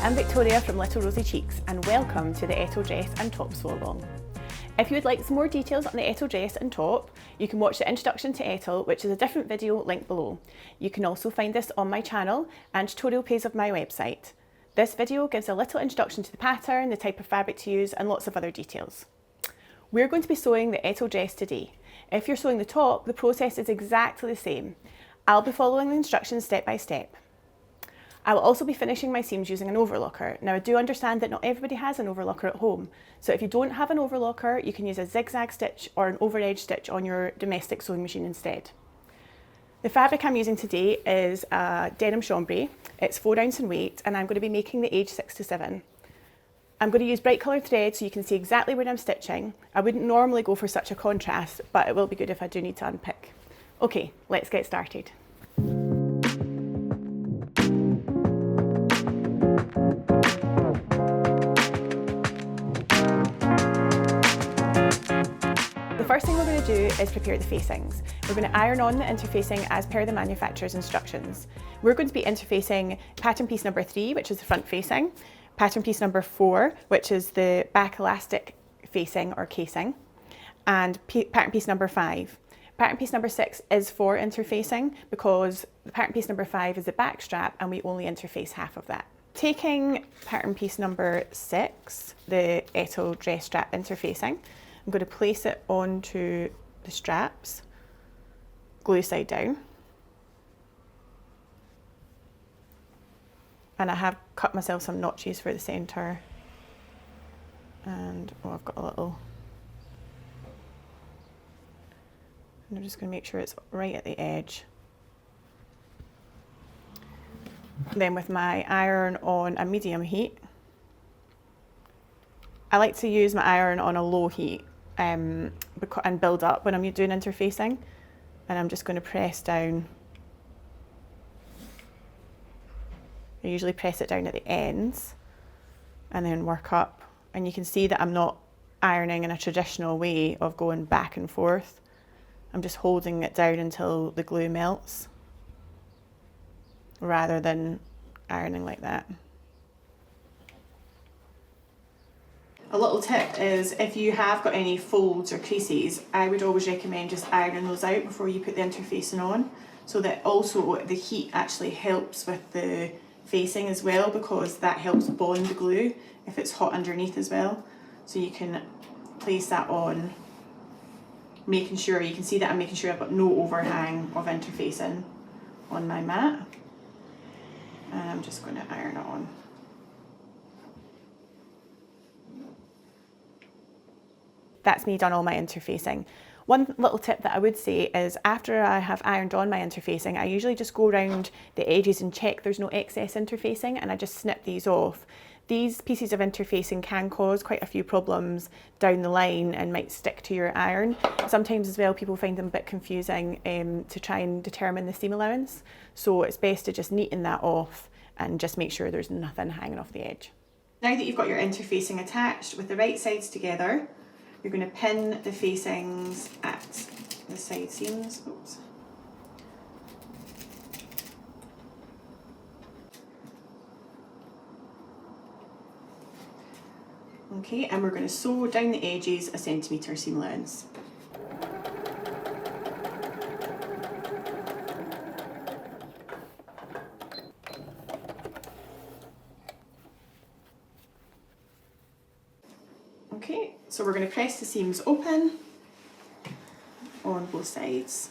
I'm Victoria from Little Rosy Cheeks and welcome to the Ettle dress and top sew along. If you would like some more details on the Ettle dress and top, you can watch the introduction to Ettle, which is a different video linked below. You can also find this on my channel and tutorial page of my website. This video gives a little introduction to the pattern, the type of fabric to use and lots of other details. We're going to be sewing the Ettle dress today. If you're sewing the top, the process is exactly the same. I'll be following the instructions step by step. I will also be finishing my seams using an overlocker. Now I do understand that not everybody has an overlocker at home, so if you don't have an overlocker, you can use a zigzag stitch or an overedge stitch on your domestic sewing machine instead. The fabric I'm using today is a denim chambray. It's 4 ounce in weight and I'm going to be making the age 6 to 7. I'm going to use bright coloured thread so you can see exactly where I'm stitching. I wouldn't normally go for such a contrast, but it will be good if I do need to unpick. Okay, let's get started. The first thing we're going to do is prepare the facings. We're going to iron on the interfacing as per the manufacturer's instructions. We're going to be interfacing pattern piece number 3, which is the front facing, pattern piece number 4, which is the back elastic facing or casing, and pattern piece number 5. Pattern piece number 6 is for interfacing because the pattern piece number 5 is the back strap and we only interface half of that. Taking pattern piece number 6, the Ettle dress strap interfacing, I'm going to place it onto the straps, glue side down. And I have cut myself some notches for the centre. And I've got a little. And I'm just going to make sure it's right at the edge. Then with my iron on a medium heat, I like to use my iron on a low heat and build up when I'm doing interfacing. And I'm just going to press down. I usually press it down at the ends and then work up. And you can see that I'm not ironing in a traditional way of going back and forth. I'm just holding it down until the glue melts rather than ironing like that. A little tip is if you have got any folds or creases, I would always recommend just ironing those out before you put the interfacing on, so that also the heat actually helps with the facing as well, because that helps bond the glue if it's hot underneath as well. So you can place that on, making sure, you can see that I'm making sure I've got no overhang of interfacing on my mat. And I'm just going to iron it on. That's me done all my interfacing. One little tip that I would say is after I have ironed on my interfacing, I usually just go around the edges and check there's no excess interfacing and I just snip these off. These pieces of interfacing can cause quite a few problems down the line and might stick to your iron. Sometimes as well people find them a bit confusing to try and determine the seam allowance. So it's best to just neaten that off and just make sure there's nothing hanging off the edge. Now that you've got your interfacing attached with the right sides together, you're going to pin the facings at the side seams. Oops. Okay, and we're going to sew down the edges a centimetre seam allowance. Okay, so we're going to press the seams open on both sides.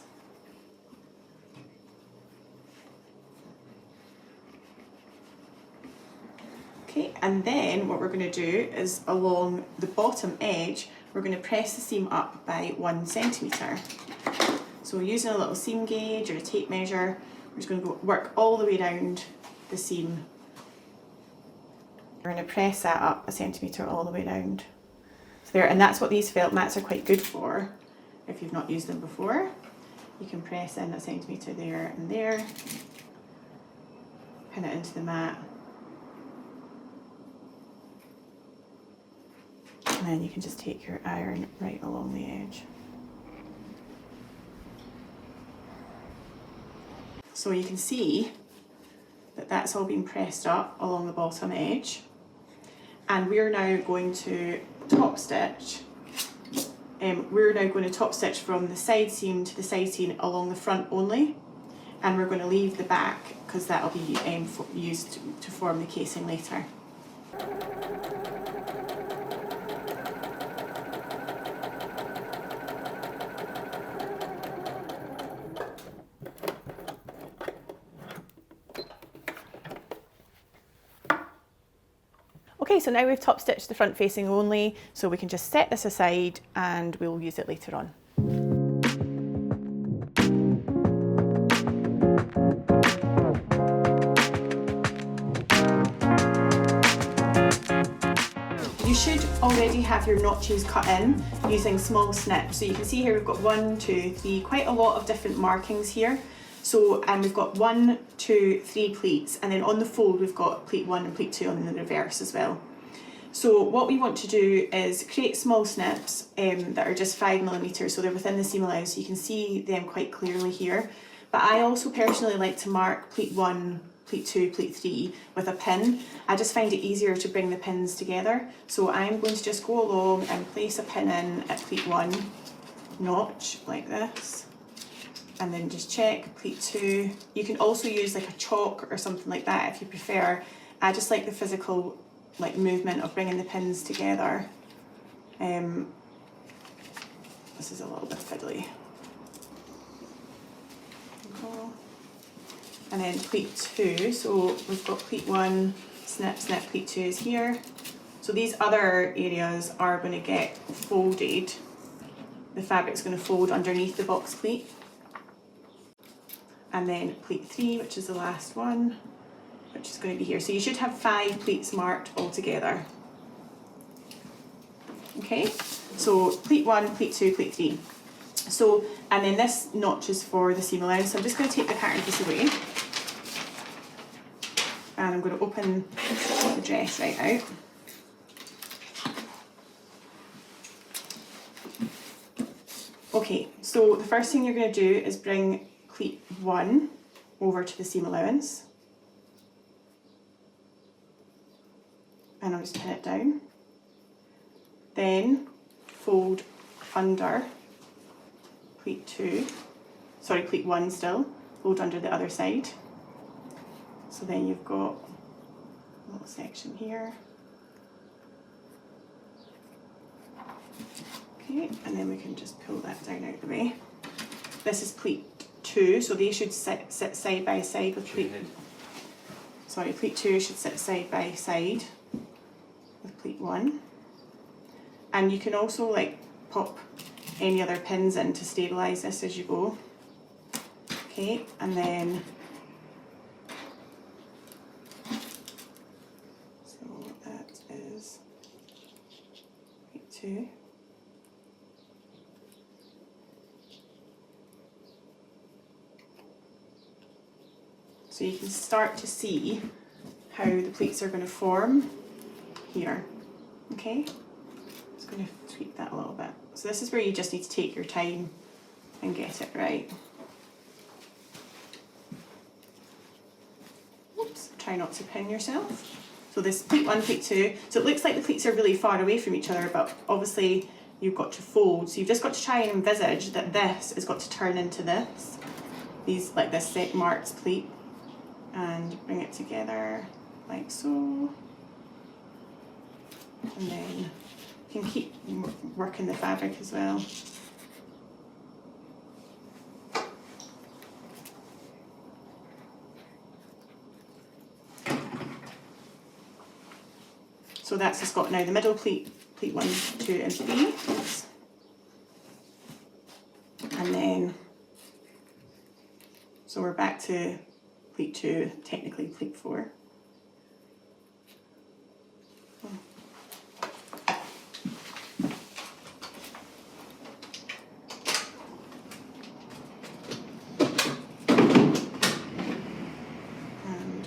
Okay, and then what we're going to do is along the bottom edge, we're going to press the seam up by 1 centimetre. So using a little seam gauge or a tape measure, we're just going to work all the way around the seam. We're going to press that up 1 centimetre all the way around. So there, and that's what these felt mats are quite good for. If you've not used them before, you can press in 1 centimetre there and there, pin it into the mat, and then you can just take your iron right along the edge. So you can see that that's all been pressed up along the bottom edge. And we're now going to top stitch. We're now going to top stitch from the side seam to the side seam along the front only, and we're going to leave the back because that'll be used to form the casing later. Okay, so now we've top stitched the front facing only, so we can just set this aside and we'll use it later on. You should already have your notches cut in using small snips. So you can see here we've got 1, 2, 3, quite a lot of different markings here. So, and we've got 1, 2, 3 pleats, and then on the fold we've got pleat 1 and pleat 2 on the reverse as well. So what we want to do is create small snips that are just 5mm, so they're within the seam allowance, so you can see them quite clearly here. But I also personally like to mark pleat 1, pleat 2, pleat 3 with a pin. I just find it easier to bring the pins together. So I'm going to just go along and place a pin in at pleat 1 notch like this. And then just check pleat 2. You can also use like a chalk or something like that if you prefer. I just like the physical movement of bringing the pins together. This is a little bit fiddly. And then pleat 2, so we've got pleat 1, snip, snip, pleat 2 is here. So these other areas are going to get folded. The fabric's going to fold underneath the box pleat. And then pleat 3, which is the last one, which is going to be here. So you should have 5 pleats marked all together. Okay, so pleat 1, pleat 2, pleat 3. So, and then this notch is for the seam allowance. So I'm just going to take the pattern piece away. And I'm going to open the dress right out. Okay, so the first thing you're going to do is bring pleat 1 over to the seam allowance. And I'll just pin it down. Then fold under pleat 1 still, fold under the other side. So then you've got a little section here. Okay, and then we can just pull that down out of the way. This is pleat 2, so they should sit side by side with pleat. Sorry, pleat 2 should sit side by side with pleat 1. And you can also pop any other pins in to stabilise this as you go. Okay, and then so that is pleat 2. So you can start to see how the pleats are going to form here. Okay, just going to tweak that a little bit. So this is where you just need to take your time and get it right. Oops, try not to pin yourself. So this pleat 1, pleat 2. So it looks like the pleats are really far away from each other, but obviously you've got to fold. So you've just got to try and envisage that this has got to turn into this. These, this set marked pleat. And bring it together like so. And then you can keep working the fabric as well. So that's just got now the middle pleat, pleat 1, 2 and 3. Oops. And then, so we're back to pleat 2, technically pleat 4. And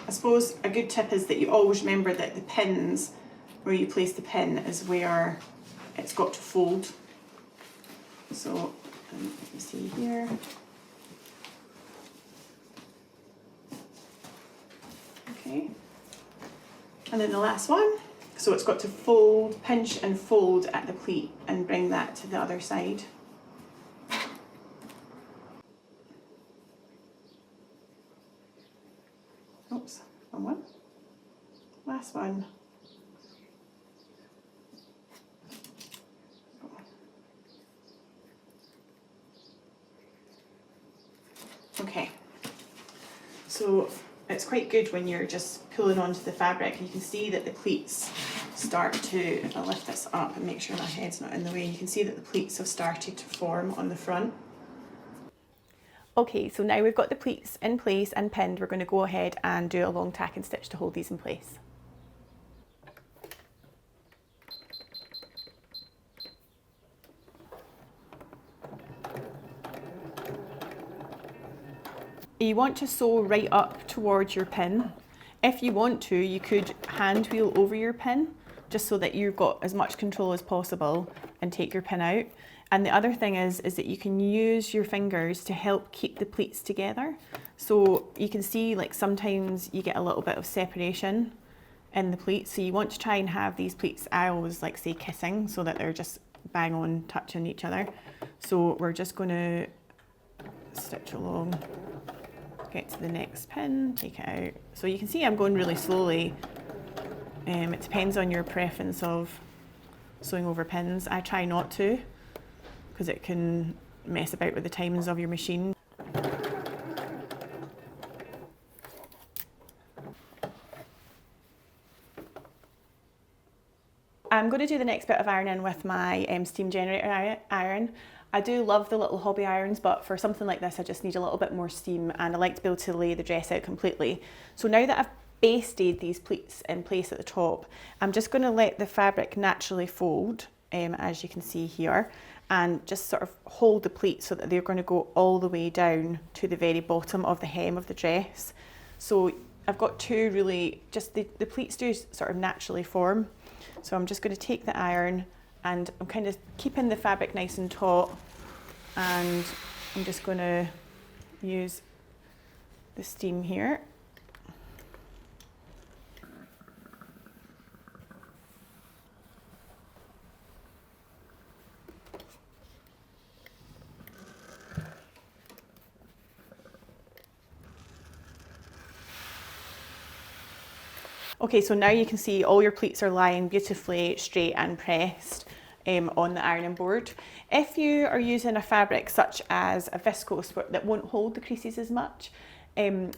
I suppose a good tip is that you always remember that the pins, where you place the pin, is where it's got to fold. So, let me see here. Okay. And then the last one. So it's got to fold, pinch and fold at the pleat and bring that to the other side. Oops, wrong one. Last one. Okay, so it's quite good when you're just pulling onto the fabric. You can see that the pleats start to, if I lift this up and make sure my head's not in the way, you can see that the pleats have started to form on the front. Okay, so now we've got the pleats in place and pinned, we're going to go ahead and do a long tack and stitch to hold these in place. You want to sew right up towards your pin. If you want to, you could hand wheel over your pin just so that you've got as much control as possible and take your pin out. And the other thing is that you can use your fingers to help keep the pleats together. So you can see, like, sometimes you get a little bit of separation in the pleats. So you want to try and have these pleats, I always like say kissing, so that they're just bang on touching each other. So we're just going to stitch along, get to the next pin, take it out. So you can see I'm going really slowly. It depends on your preference of sewing over pins. I try not to, because it can mess about with the timings of your machine. I'm going to do the next bit of ironing with my steam generator iron. I do love the little hobby irons, but for something like this I just need a little bit more steam, and I like to be able to lay the dress out completely. So now that I've basted these pleats in place at the top, I'm just going to let the fabric naturally fold, as you can see here, and just sort of hold the pleats so that they're going to go all the way down to the very bottom of the hem of the dress. So I've got two really, just the pleats do sort of naturally form. So I'm just going to take the iron and I'm kind of keeping the fabric nice and taut, and I'm just going to use the steam here. Okay, so now you can see all your pleats are lying beautifully straight and pressed on the ironing board. If you are using a fabric such as a viscose that won't hold the creases as much,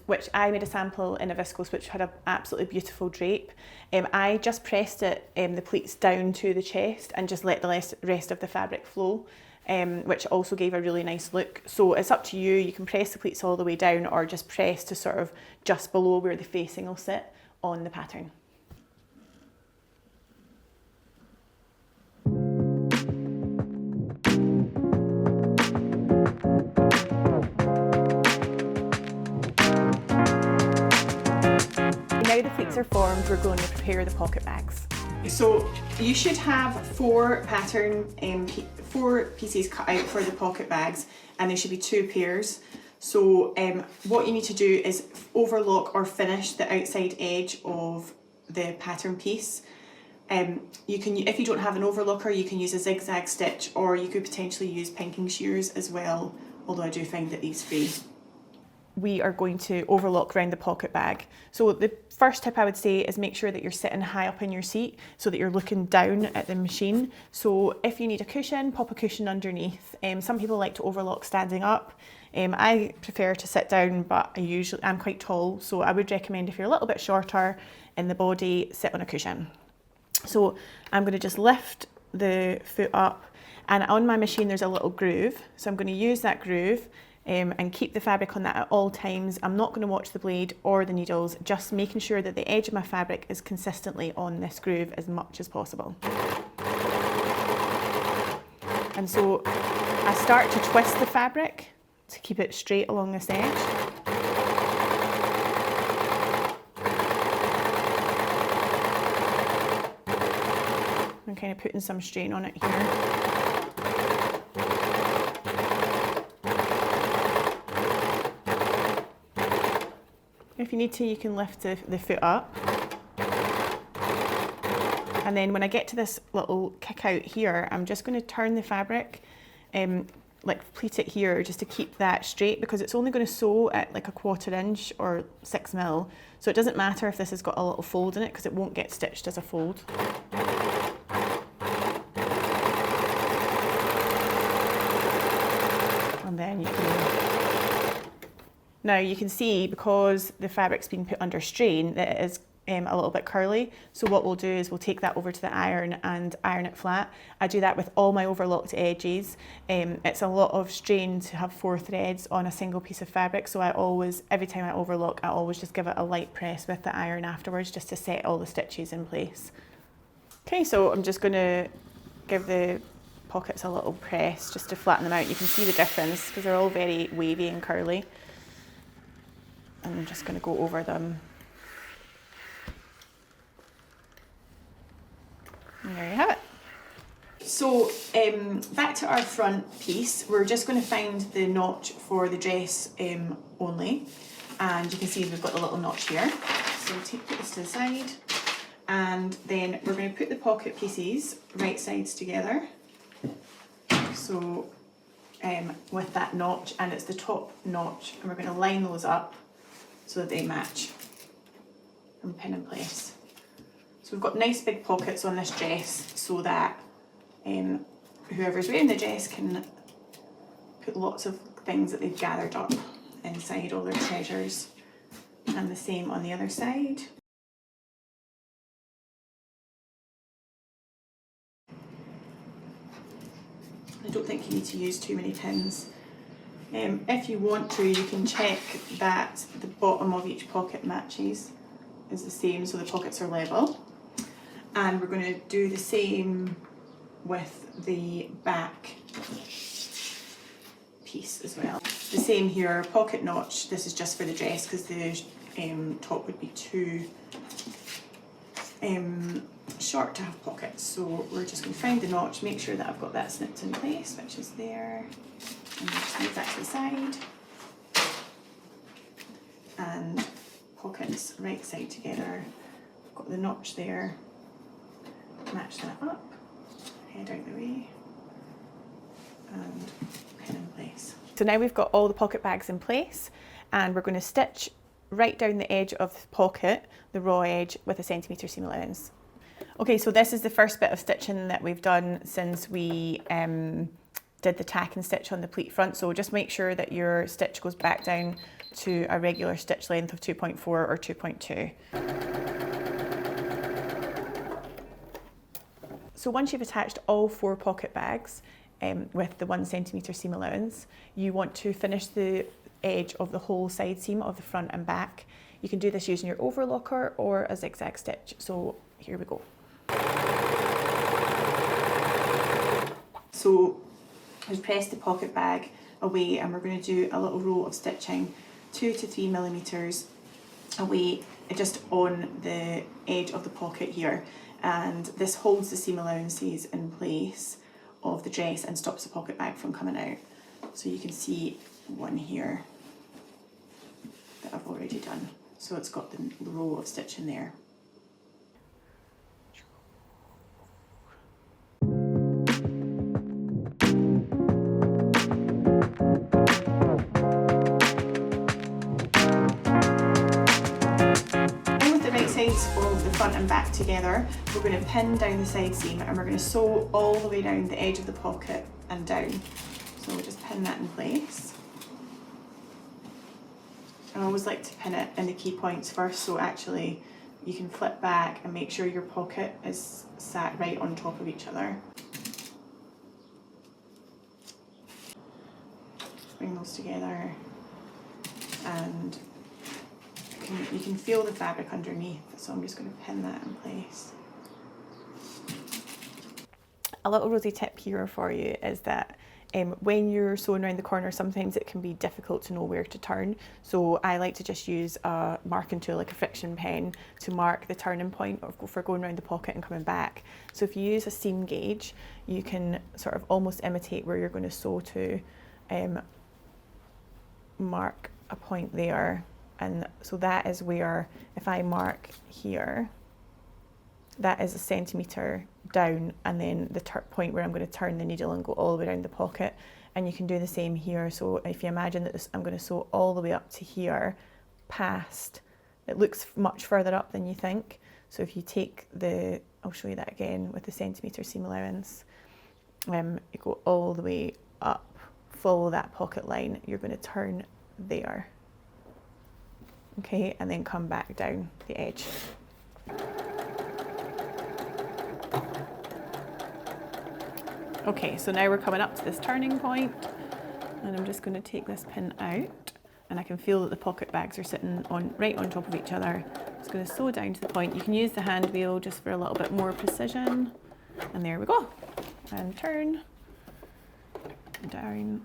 which I made a sample in a viscose which had an absolutely beautiful drape, I just pressed it, the pleats down to the chest, and just let the rest of the fabric flow, which also gave a really nice look. So it's up to you. You can press the pleats all the way down or just press to sort of just below where the facing will sit on the pattern. Now the pleats are formed, we're going to prepare the pocket bags. So you should have four pieces cut out for the pocket bags, and there should be 2 pairs. So what you need to do is overlock or finish the outside edge of the pattern piece. You can, if you don't have an overlocker, you can use a zigzag stitch, or you could potentially use pinking shears as well, although I do find that these free. We are going to overlock around the pocket bag. So the first tip I would say is make sure that you're sitting high up in your seat so that you're looking down at the machine. So if you need a cushion, pop a cushion underneath. Some people like to overlock standing up. I prefer to sit down, but I'm quite tall, so I would recommend if you're a little bit shorter in the body, sit on a cushion. So I'm going to just lift the foot up, and on my machine there's a little groove, so I'm going to use that groove and keep the fabric on that at all times. I'm not going to watch the blade or the needles, just making sure that the edge of my fabric is consistently on this groove as much as possible. And so I start to twist the fabric to keep it straight along this edge. I'm kind of putting some strain on it here. If if you need to, you can lift the foot up. And then when I get to this little kick out here, I'm just going to turn the fabric, like pleat it here just to keep that straight, because it's only going to sew at like 1/4 inch or 6 mil. So it doesn't matter if this has got a little fold in it, because it won't get stitched as a fold. And then now you can see, because the fabric's been put under strain, that it is a little bit curly. So what we'll do is we'll take that over to the iron and iron it flat. I do that with all my overlocked edges. It's a lot of strain to have 4 threads on a single piece of fabric, so I always, every time I overlock, I always just give it a light press with the iron afterwards, just to set all the stitches in place. Okay, so I'm just going to give the pockets a little press just to flatten them out. You can see the difference because they're all very wavy and curly. And I'm just going to go over them. And there you have it. So back to our front piece, we're just going to find the notch for the dress only, and you can see we've got the little notch here. So put this to the side, and then we're going to put the pocket pieces right sides together. So with that notch, and it's the top notch, and we're going to line those up so that they match and pin in place. So we've got nice big pockets on this dress, so that whoever's wearing the dress can put lots of things that they've gathered up inside, all their treasures. And the same on the other side. I don't think you need to use too many pins. If you want to, you can check that the bottom of each pocket matches, is the same, so the pockets are level. And we're going to do the same with the back piece as well. The same here, pocket notch. This is just for the dress because the top would be too short to have pockets. So we're just going to find the notch, make sure that I've got that snipped in place, which is there. And just move that to the side. And pockets right side together. Got the notch there. Match that up, head out the way, and pin in place. So now we've got all the pocket bags in place, and we're going to stitch right down the edge of the pocket, the raw edge, with a centimetre seam allowance. Okay, so this is the first bit of stitching that we've done since we did the tack and stitch on the pleat front. So just make sure that your stitch goes back down to a regular stitch length of 2.4 or 2.2. So once you've attached all 4 pocket bags with the 1 centimetre seam allowance, you want to finish the edge of the whole side seam of the front and back. You can do this using your overlocker or a zigzag stitch. So here we go. So we've pressed the pocket bag away, and we're going to do a little row of stitching 2 to 3 millimetres away, just on the edge of the pocket here. And this holds the seam allowances in place of the dress and stops the pocket bag from coming out. So you can see one here that I've already done. So it's got the row of stitching there. Of the front and back together, we're going to pin down the side seam, and we're going to sew all the way down the edge of the pocket and down. So we'll just pin that in place. I always like to pin it in the key points first, so actually you can flip back and make sure your pocket is sat right on top of each other. Bring those together, and you can feel the fabric underneath, so I'm just going to pin that in place. A little rosy tip here for you is that when you're sewing around the corner, sometimes it can be difficult to know where to turn. So I like to just use a marking tool, like a friction pen, to mark the turning point for going around the pocket and coming back. So if you use a seam gauge, you can sort of almost imitate where you're going to sew to, mark a point there, and so that is where, if I mark here, that is 1 centimetre down, and then the point where I'm going to turn the needle and go all the way around the pocket. And you can do the same here. So if you imagine that I'm going to sew all the way up to here, past, it looks much further up than you think. So if you take I'll show you that again with the centimetre seam allowance, you go all the way up, follow that pocket line, you're going to turn there, okay, and then come back down the edge. Okay, so now we're coming up to this turning point, and I'm just going to take this pin out, and I can feel that the pocket bags are sitting right on top of each other. Just going to sew down to the point. You can use the hand wheel just for a little bit more precision, and there we go. And turn, down.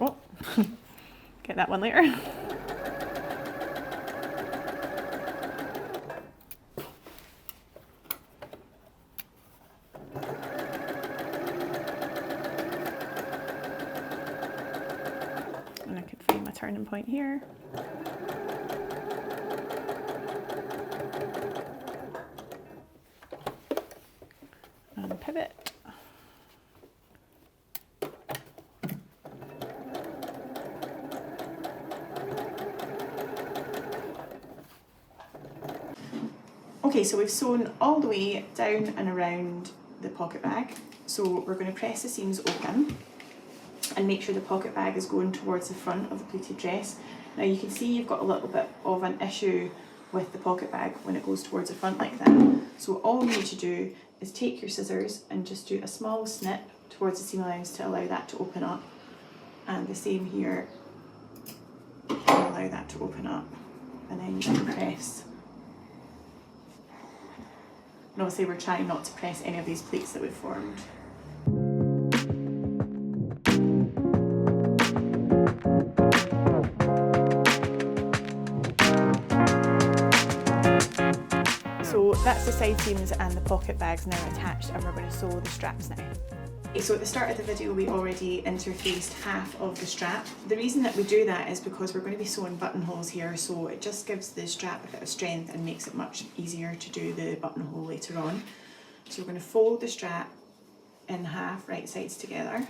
Oh, get that one later. And I could find my turning point here. And pivot. Okay, so we've sewn all the way down and around the pocket bag. So we're going to press the seams open and make sure the pocket bag is going towards the front of the pleated dress. Now you can see you've got a little bit of an issue with the pocket bag when it goes towards the front like that. So all you need to do is take your scissors and just do a small snip towards the seam allowance to allow that to open up. And the same here, allow that to open up, and then you can press. And obviously we're trying not to press any of these pleats that we've formed. So that's the side seams and the pocket bags now attached, and we're going to sew the straps now. Okay, so at the start of the video we already interfaced half of the strap. The reason that we do that is because we're going to be sewing buttonholes here, so it just gives the strap a bit of strength and makes it much easier to do the buttonhole later on. So we're going to fold the strap in half, right sides together,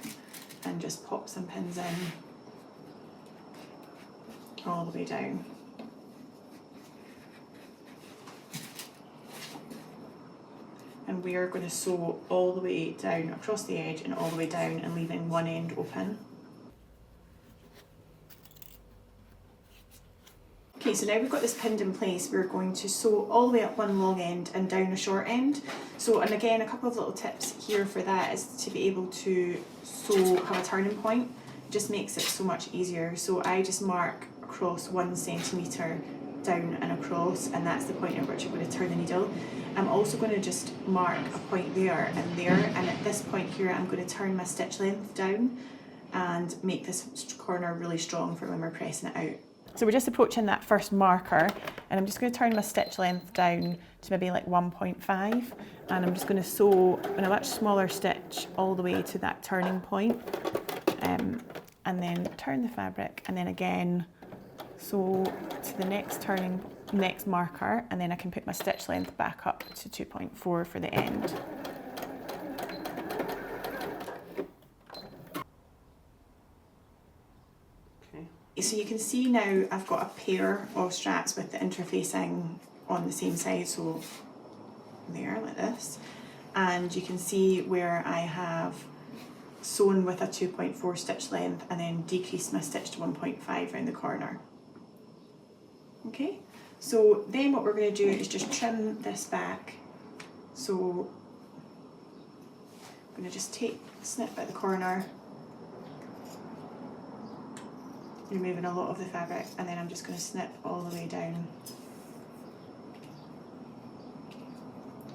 and just pop some pins in all the way down. And we are going to sew all the way down across the edge and all the way down, and leaving one end open. Okay, so now we've got this pinned in place, we're going to sew all the way up one long end and down a short end. So, and again, a couple of little tips here for that is to be able to have a turning point. It just makes it so much easier. So I just mark across 1 centimetre down and across, and that's the point at which you're going to turn the needle. I'm also going to just mark a point there and there, and at this point here I'm going to turn my stitch length down and make this corner really strong for when we're pressing it out. So we're just approaching that first marker, and I'm just going to turn my stitch length down to maybe like 1.5, and I'm just going to sew in a much smaller stitch all the way to that turning point, and then turn the fabric, and then again sew to the next marker, and then I can put my stitch length back up to 2.4 for the end. So you can see now I've got a pair of straps with the interfacing on the same side, so there, like this, and you can see where I have sewn with a 2.4 stitch length and then decreased my stitch to 1.5 around the corner. Okay, so then what we're going to do is just trim this back. So I'm going to just snip at the corner, removing a lot of the fabric, and then I'm just going to snip all the way down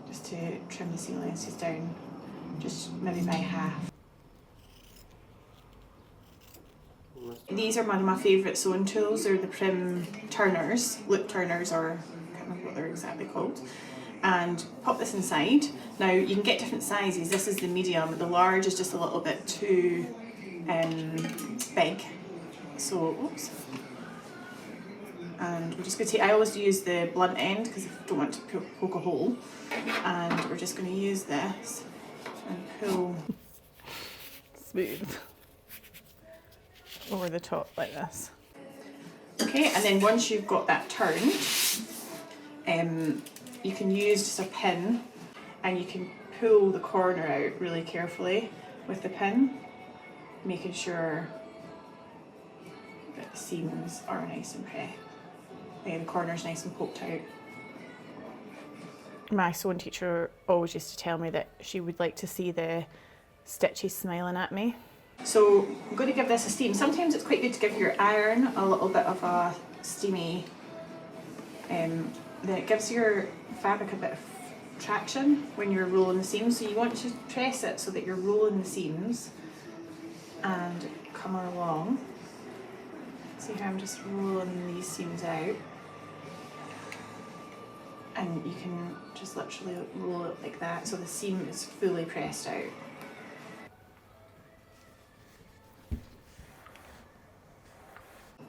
just to trim the seam allowances down. just maybe by half. These are one of my favourite sewing tools. They're the Prim turners, loop turners, or I can't remember what they're exactly called. And pop this inside. Now you can get different sizes. This is the medium. The large is just a little bit too big. So, oops. And we're just going to take, I always use the blunt end because I don't want to poke a hole. And we're just going to use this and pull smooth over the top like this. Okay, and then once you've got that turned, you can use just a pin and you can pull the corner out really carefully with the pin, making sure that the seams are nice and pressed. The corner's nice and poked out. My sewing teacher always used to tell me that she would like to see the stitches smiling at me. So I'm going to give this a steam. Sometimes it's quite good to give your iron a little bit of a steamy, then it gives your fabric a bit of traction when you're rolling the seams. So you want to press it so that you're rolling the seams and come along. See how I'm just rolling these seams out? And you can just literally roll it like that so the seam is fully pressed out.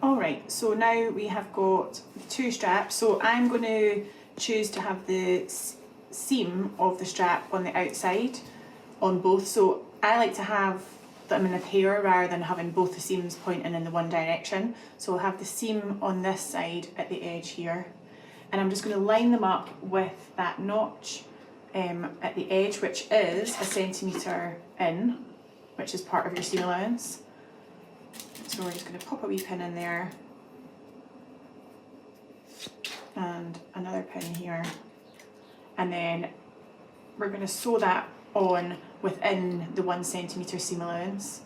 Alright, so now we have got the two straps. So I'm going to choose to have the seam of the strap on the outside on both. So I like to have them in a pair rather than having both the seams pointing in the one direction. So I'll have the seam on this side at the edge here. And I'm just going to line them up with that notch at the edge, which is 1 centimetre in, which is part of your seam allowance. So we're just going to pop a wee pin in there and another pin here, and then we're going to sew that on within the 1 centimetre seam allowance.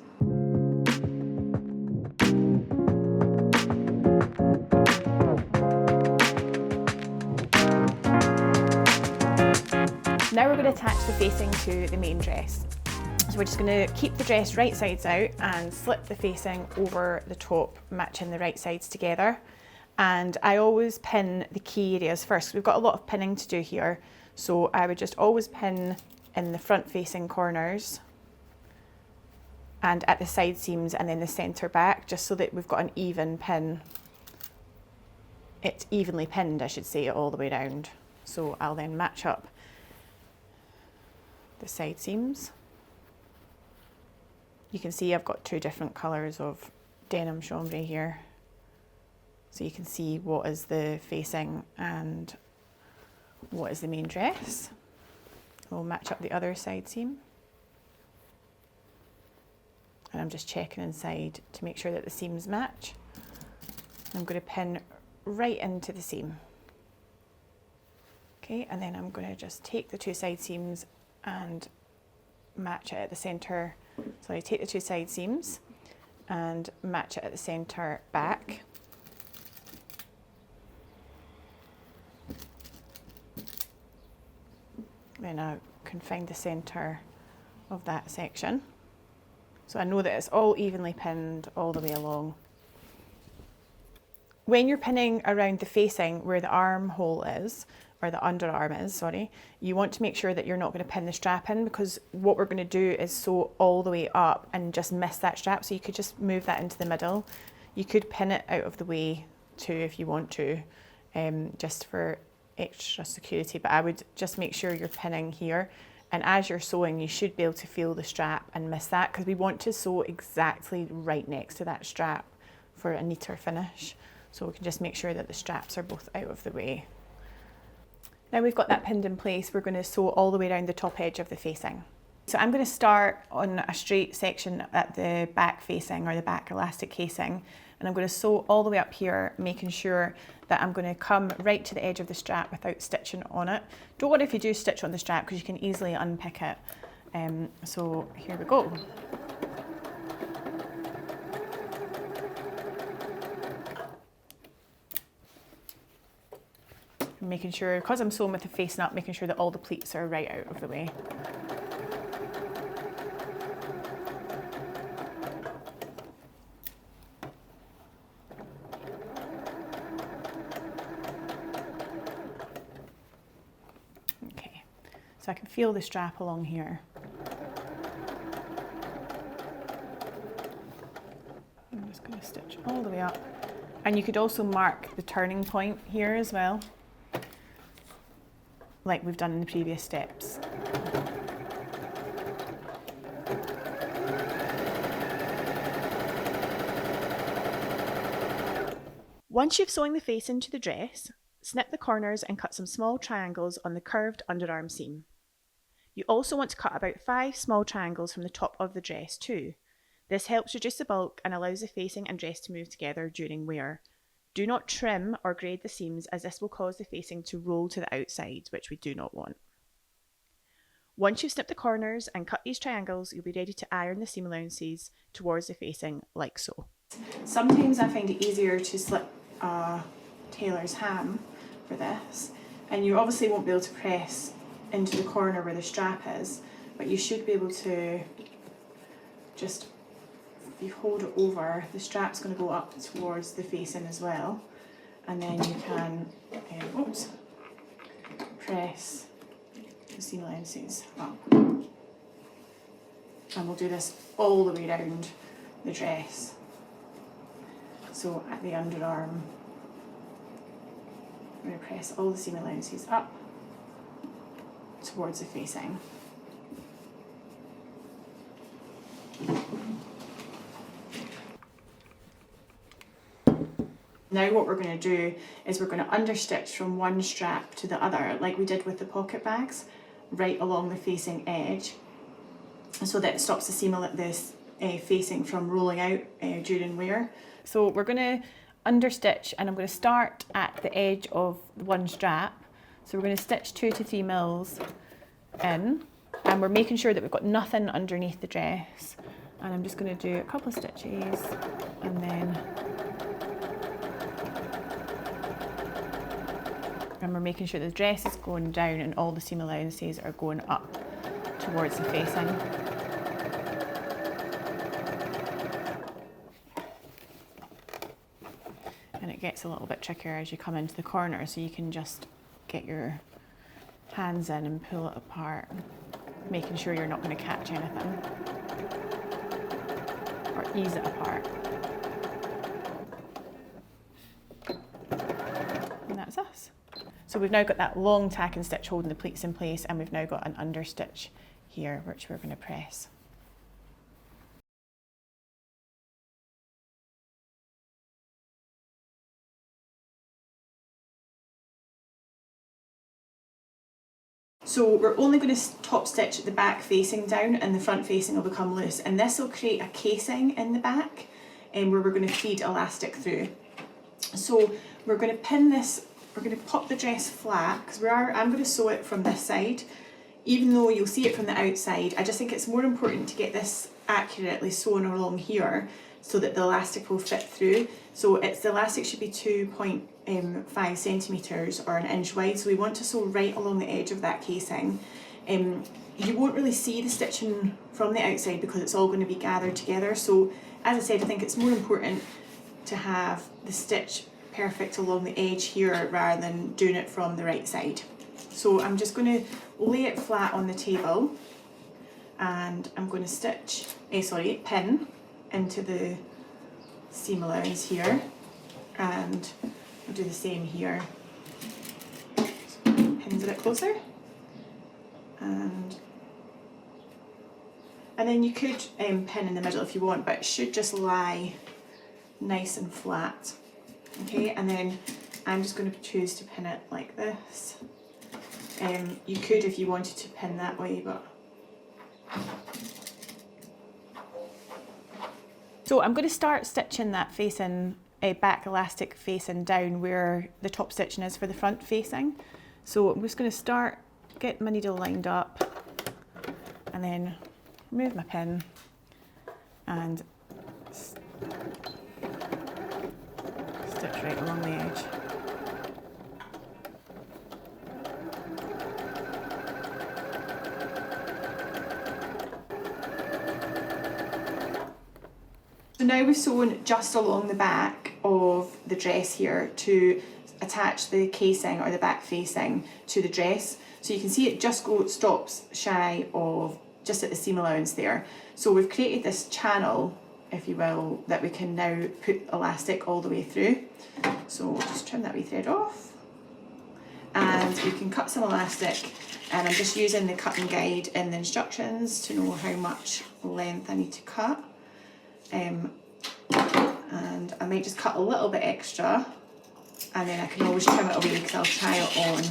Now we're going to attach the facing to the main dress. So we're just going to keep the dress right sides out and slip the facing over the top, matching the right sides together. And I always pin the key areas first. We've got a lot of pinning to do here. So I would just always pin in the front facing corners and at the side seams and then the centre back, just so that we've got an even pin. It's evenly pinned, I should say, all the way around. So I'll then match up the side seams. You can see I've got two different colours of denim chambray here. So you can see what is the facing and what is the main dress. We'll match up the other side seam. And I'm just checking inside to make sure that the seams match. I'm going to pin right into the seam. Okay, and then I'm going to just take the two side seams and match it at the centre. So I take the two side seams and match it at the centre back. Then I can find the centre of that section. So I know that it's all evenly pinned all the way along. When you're pinning around the facing where the armhole is, or the underarm is, sorry, you want to make sure that you're not going to pin the strap in, because what we're going to do is sew all the way up and just miss that strap. So you could just move that into the middle. You could pin it out of the way too if you want to, just for extra security, but I would just make sure you're pinning here. And as you're sewing, you should be able to feel the strap and miss that, because we want to sew exactly right next to that strap for a neater finish. So we can just make sure that the straps are both out of the way. Now we've got that pinned in place, we're going to sew all the way around the top edge of the facing. So I'm going to start on a straight section at the back facing, or the back elastic casing, and I'm going to sew all the way up here, making sure that I'm going to come right to the edge of the strap without stitching on it. Don't worry if you do stitch on the strap, because you can easily unpick it. So here we go. Making sure, because I'm sewing with the facing up, making sure that all the pleats are right out of the way. So I can feel the strap along here. I'm just going to stitch all the way up. And you could also mark the turning point here as well, like we've done in the previous steps. Once you've sewn the face into the dress, snip the corners and cut some small triangles on the curved underarm seam. You also want to cut about 5 small triangles from the top of the dress too. This helps reduce the bulk and allows the facing and dress to move together during wear. Do not trim or grade the seams, as this will cause the facing to roll to the outside, which we do not want. Once you've snipped the corners and cut these triangles, you'll be ready to iron the seam allowances towards the facing like so. Sometimes I find it easier to slip a tailor's ham for this, and you obviously won't be able to press into the corner where the strap is, but you should be able to just, if you hold it over, the strap's going to go up towards the facing as well, and then you can press the seam allowances up. And we'll do this all the way around the dress. So at the underarm, I'm going to press all the seam allowances up towards the facing. Now what we're going to do is we're going to understitch from one strap to the other, like we did with the pocket bags, right along the facing edge, so that it stops the seam facing from rolling out during wear. So we're going to understitch, and I'm going to start at the edge of one strap. So we're going to stitch 2 to 3 mils in, and we're making sure that we've got nothing underneath the dress. And I'm just going to do a couple of stitches, and then we're making sure the dress is going down and all the seam allowances are going up towards the facing. And it gets a little bit trickier as you come into the corner, so you can just get your hands in and pull it apart, making sure you're not going to catch anything or ease it apart. And that's us. So we've now got that long tack and stitch holding the pleats in place, and we've now got an understitch here which we're going to press. So we're only going to top stitch the back facing down, and the front facing will become loose, and this will create a casing in the back where we're going to feed elastic through. So we're going to pin this, we're going to pop the dress flat, because I'm going to sew it from this side. Even though you'll see it from the outside, I just think it's more important to get this accurately sewn along here so that the elastic will fit through. So the elastic should be 2.5 centimetres or an inch wide, so we want to sew right along the edge of that casing. You won't really see the stitching from the outside because it's all going to be gathered together. So as I said, I think it's more important to have the stitch perfect along the edge here rather than doing it from the right side. So I'm just going to lay it flat on the table, and I'm going to pin into the seam allowance here, and I'll do the same here. So pins a bit closer, and then you could pin in the middle if you want, but it should just lie nice and flat. Okay, and then I'm just going to choose to pin it like this. You could, if you wanted to, pin that way, but... So I'm going to start stitching that facing, back elastic facing down where the top stitching is for the front facing. So I'm just going to start, get my needle lined up, and then remove my pin and stitch right along the edge. So now we've sewn just along the back of the dress here to attach the casing or the back facing to the dress. So you can see it just stops shy of just at the seam allowance there. So we've created this channel, if you will, that we can now put elastic all the way through. So we'll just trim that wee thread off. And you can cut some elastic, and I'm just using the cutting guide in the instructions to know how much length I need to cut. And I might just cut a little bit extra, and then I can always trim it away because I'll try it on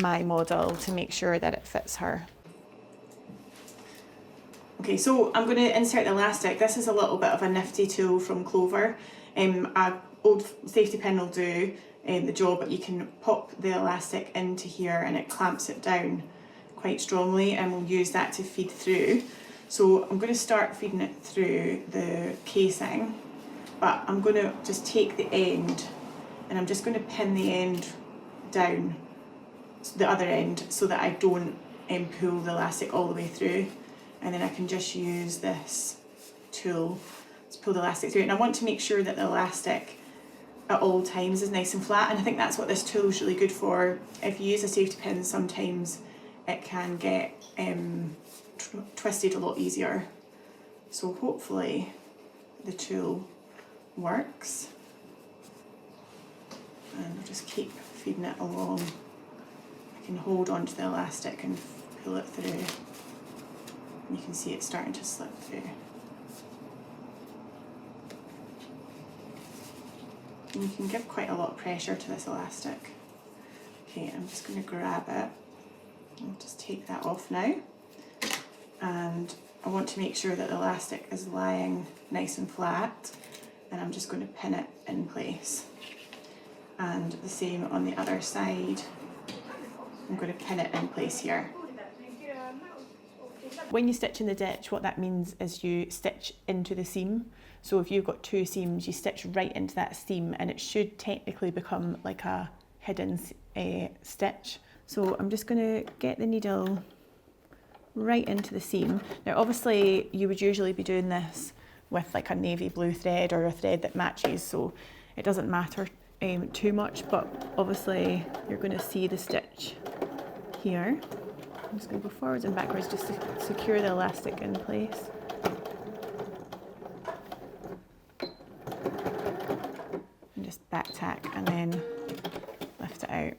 my model to make sure that it fits her. Okay, so I'm going to insert the elastic. This is a little bit of a nifty tool from Clover. An old safety pin will do the job, but you can pop the elastic into here and it clamps it down quite strongly, and we'll use that to feed through. So I'm going to start feeding it through the casing, but I'm going to just take the end and I'm just going to pin the end down, the other end, so that I don't pull the elastic all the way through, and then I can just use this tool to pull the elastic through. And I want to make sure that the elastic at all times is nice and flat, and I think that's what this tool is really good for. If you use a safety pin, sometimes it can get twisted a lot easier. So hopefully the tool works, and I'll just keep feeding it along. I can hold onto the elastic and pull it through, and you can see it starting to slip through. And you can give quite a lot of pressure to this elastic. Okay, I'm just going to grab it. I'll just take that off now. And I want to make sure that the elastic is lying nice and flat, and I'm just going to pin it in place. And the same on the other side. I'm going to pin it in place here. When you stitch in the ditch, what that means is you stitch into the seam. So if you've got two seams, you stitch right into that seam, and it should technically become like a hidden stitch. So I'm just going to get the needle right into the seam. Now obviously you would usually be doing this with like a navy blue thread or a thread that matches, so it doesn't matter too much, but obviously you're going to see the stitch here. I'm just going to go forwards and backwards just to secure the elastic in place. And just back tack and then lift it out.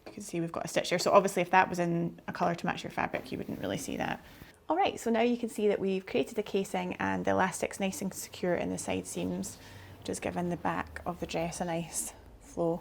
You can see we've got a stitch here. So obviously if that was in a colour to match your fabric, you wouldn't really see that. Alright, so now you can see that we've created the casing and the elastic's nice and secure in the side seams, which has given the back of the dress a nice flow.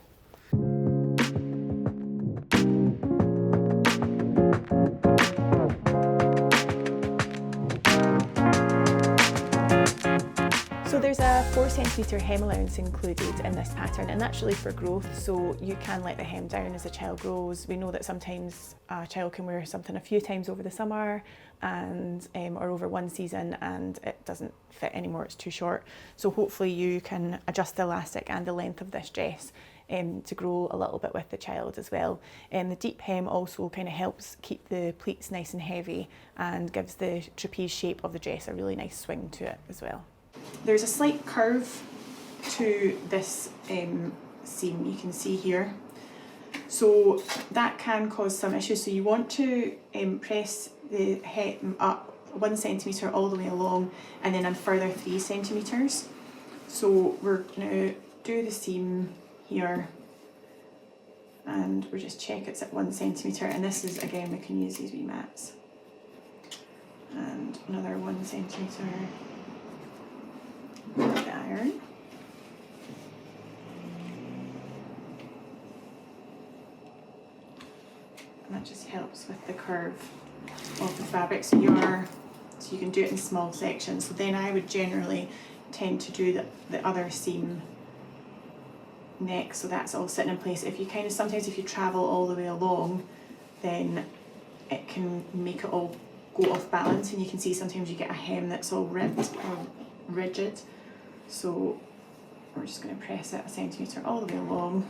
So there's a 4cm hem allowance included in this pattern, and that's really for growth, so you can let the hem down as a child grows. We know that sometimes a child can wear something a few times over the summer and or over one season and it doesn't fit anymore, it's too short. So hopefully you can adjust the elastic and the length of this dress to grow a little bit with the child as well. The deep hem also kind of helps keep the pleats nice and heavy and gives the trapeze shape of the dress a really nice swing to it as well. There's a slight curve to this seam, you can see here. So that can cause some issues. So you want to press the hem up 1 centimetre all the way along and then a further 3 centimetres. So we're going to do the seam here and we'll just check it's at 1 centimetre, and this is, again, we can use these wee mats. And another 1 centimetre. The iron. And that just helps with the curve of the fabric, so you can do it in small sections. So then I would generally tend to do the other seam next, so that's all sitting in place. If you sometimes if you travel all the way along, then it can make it all go off balance, and you can see sometimes you get a hem that's all ribbed or rigid. So we're just going to press it 1 centimetre all the way along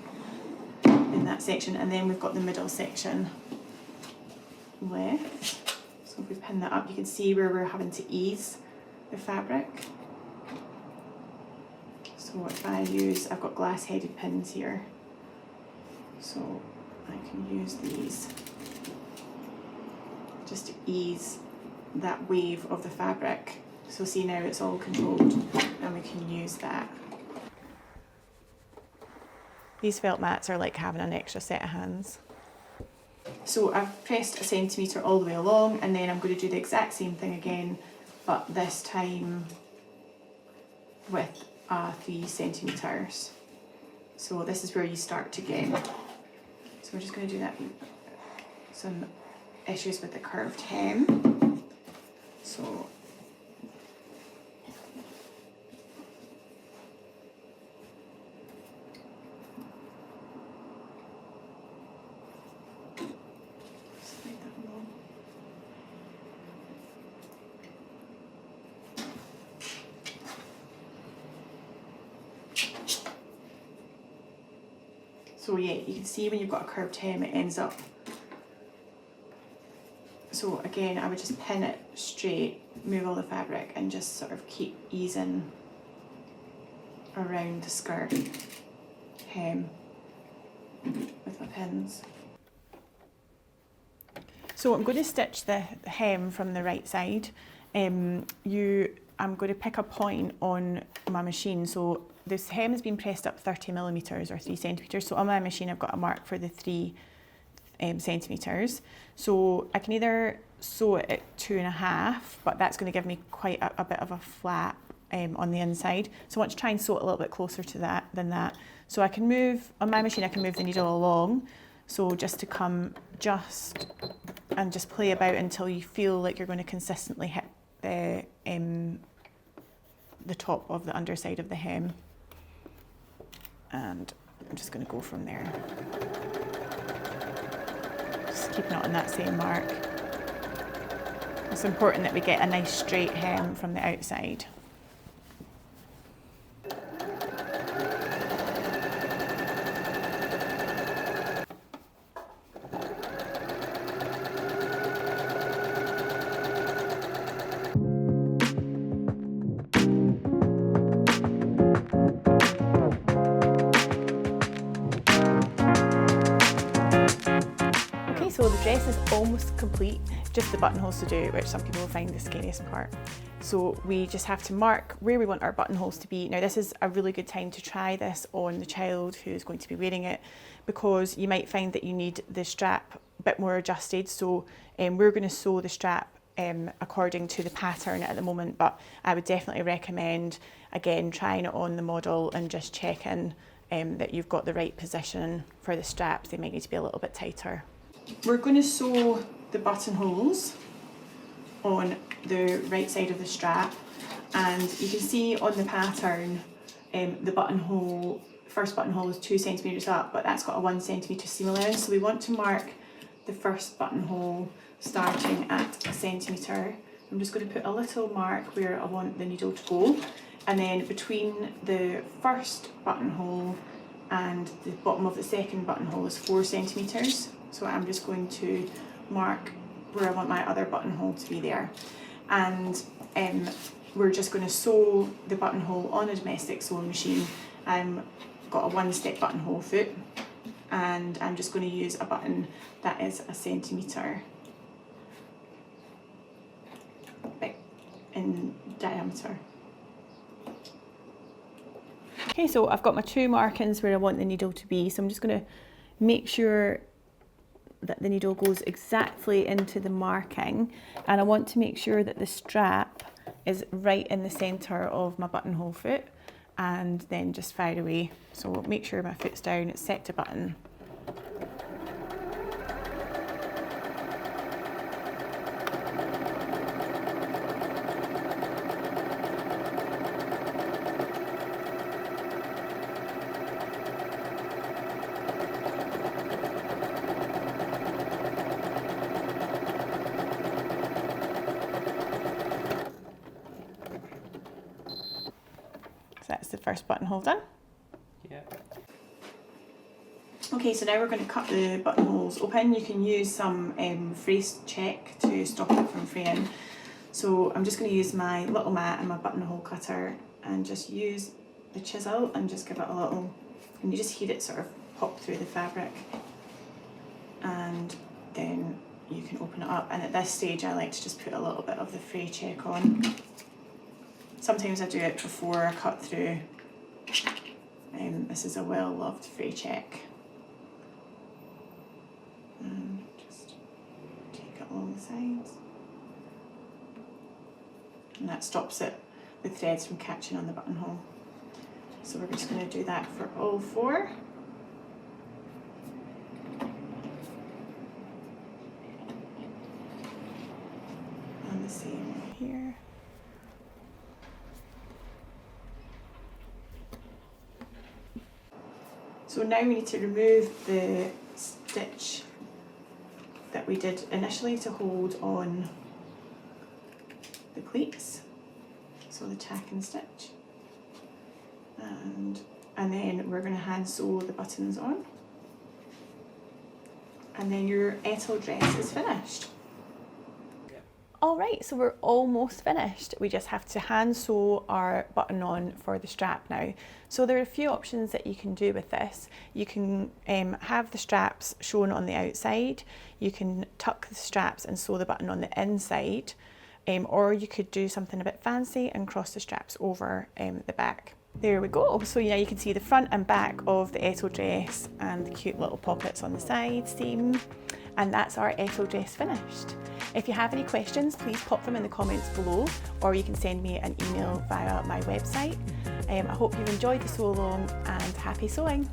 in that section, and then we've got the middle section left. So if we pin that up, you can see where we're having to ease the fabric. So if I've got glass headed pins here, So I can use these just to ease that wave of the fabric. So see, now it's all controlled and we can use that. These felt mats are like having an extra set of hands. So I've pressed a centimetre all the way along, and then I'm going to do the exact same thing again, but this time with 3 centimetres. So this is where you start again. So we're just going to do that. Some issues with the curved hem. So slide that along. So yeah, you can see when you've got a curved hem, it ends up. So again, I would just pin it straight, move all the fabric, and just sort of keep easing around the skirt hem with my pins. So I'm going to stitch the hem from the right side. I'm going to pick a point on my machine. So this hem has been pressed up 30mm or 3 centimetres. So on my machine I've got a mark for the 3 centimetres. So I can either sew it at 2.5, but that's going to give me quite a bit of a flap on the inside. So I want to try and sew it a little bit closer to that than that. So I can move, on my machine I can move the needle along. So just to come and just play about until you feel like you're going to consistently hit the top of the underside of the hem. And I'm just going to go from there. Just keeping it on that same mark. It's important that we get a nice straight hem from the outside. So the dress is almost complete, just the buttonholes to do, which some people will find the scariest part. So we just have to mark where we want our buttonholes to be. Now this is a really good time to try this on the child who's going to be wearing it, because you might find that you need the strap a bit more adjusted. So we're going to sew the strap according to the pattern at the moment, but I would definitely recommend, again, trying it on the model and just checking that you've got the right position for the straps. They might need to be a little bit tighter. We're going to sew the buttonholes on the right side of the strap, and you can see on the pattern the first buttonhole is 2 centimetres up, but that's got a 1 centimetre seam allowance. So we want to mark the first buttonhole starting at 1 centimetre. I'm just going to put a little mark where I want the needle to go, and then between the first buttonhole and the bottom of the second buttonhole is 4 centimetres. So I'm just going to mark where I want my other buttonhole to be there. And we're just going to sew the buttonhole on a domestic sewing machine. I've got a 1-step buttonhole foot, and I'm just going to use a button that is 1 centimetre in diameter. Okay, so I've got my 2 markings where I want the needle to be, so I'm just going to make sure that the needle goes exactly into the marking, and I want to make sure that the strap is right in the centre of my buttonhole foot, and then just fire away. So make sure my foot's down, it's set to button. So that's the first buttonhole done. Yeah. Okay, so now we're going to cut the buttonholes open. You can use some phrase check to stop it from fraying. So I'm just going to use my little mat and my buttonhole cutter and just use the chisel and just give it a little, and you just hear it sort of pop through the fabric, and then you can open it up. And at this stage I like to just put a little bit of the fray check on. Sometimes I do it before I cut through. This is a well loved fray check. And just take it along the sides. And that stops the threads from catching on the buttonhole. So we're just going to do that for all 4. And the same here. So now we need to remove the stitch that we did initially to hold on the pleats, so the tack and stitch, and then we're going to hand sew the buttons on, and then your Ettle dress is finished. Alright, so we're almost finished. We just have to hand sew our button on for the strap now. So there are a few options that you can do with this. You can have the straps shown on the outside, you can tuck the straps and sew the button on the inside, or you could do something a bit fancy and cross the straps over the back. There we go. So yeah, you can see the front and back of the Ettle dress and the cute little pockets on the side seam. And that's our Ettle dress finished. If you have any questions, please pop them in the comments below, or you can send me an email via my website. I hope you've enjoyed the sew along, and happy sewing.